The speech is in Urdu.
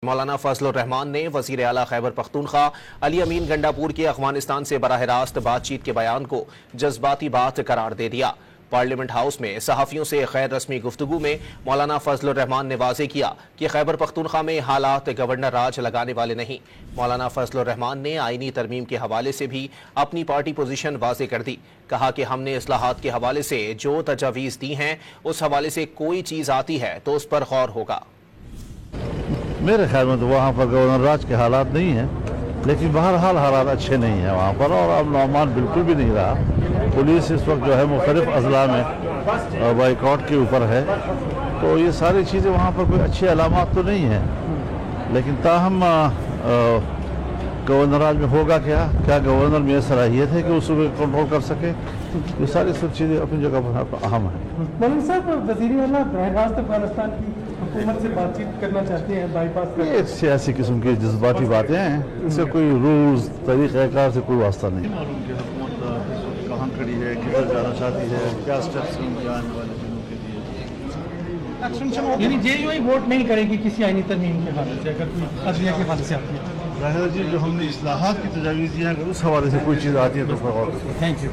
مولانا فضل الرحمان نے وزیر اعلیٰ خیبر پختونخوا علی امین گنڈاپور کے افغانستان سے براہ راست بات چیت کے بیان کو جذباتی بات قرار دے دیا۔ پارلیمنٹ ہاؤس میں صحافیوں سے غیر رسمی گفتگو میں مولانا فضل الرحمان نے واضح کیا کہ خیبر پختونخوا میں حالات گورنر راج لگانے والے نہیں۔ مولانا فضل الرحمان نے آئینی ترمیم کے حوالے سے بھی اپنی پارٹی پوزیشن واضح کر دی۔ کہا کہ ہم نے اصلاحات کے حوالے سے جو تجاویز دی ہیں اس حوالے سے کوئی چیز آتی ہے تو اس پر غور ہوگا۔ میرے خیال میں تو وہاں پر گورنر راج کے حالات نہیں ہیں، لیکن بہرحال حالات اچھے نہیں ہیں وہاں پر، اور امن و امان بالکل بھی نہیں رہا۔ پولیس اس وقت جو ہے مختلف اضلاع میں بائیکاٹ کے اوپر ہے، تو یہ ساری چیزیں وہاں پر کوئی اچھی علامات تو نہیں ہیں، لیکن تاہم گورنر راج میں ہوگا کیا گورنر میں یہ صلاحیت ہے کہ اس صوبے کو کنٹرول کر سکے؟ یہ ساری سب چیزیں اپنی جگہ پر اہم ہیں۔ مولانا صاحب، وزیر اعلیٰ براہ راست افغانستان کی حکومت سے بات چیت کرنا چاہتے ہیں، بائی پاس کرنا، یہ سیاسی قسم کی جذباتی باتیں ہیں، اس سے کوئی رولز طریقہ کار سے کوئی واسطہ نہیں۔ معلوم کہ حکومت کہاں کھڑی ہے، کدھر جانا چاہتی ہے، کیا اسٹیپس ہیں آنے والے دنوں کے لیے۔ یعنی جے یو آئی ووٹ نہیں کرے گی کسی آئینی ترمیم کے حوالے سے، اگر کوئی عدلیہ کے حوالے سے آتی ہے؟ ظاہر ہے جی، جو ہم نے اصلاحات کی تجاویز دی ہیں، اگر اس حوالے سے کوئی چیز آتی ہے تو تھینک یو۔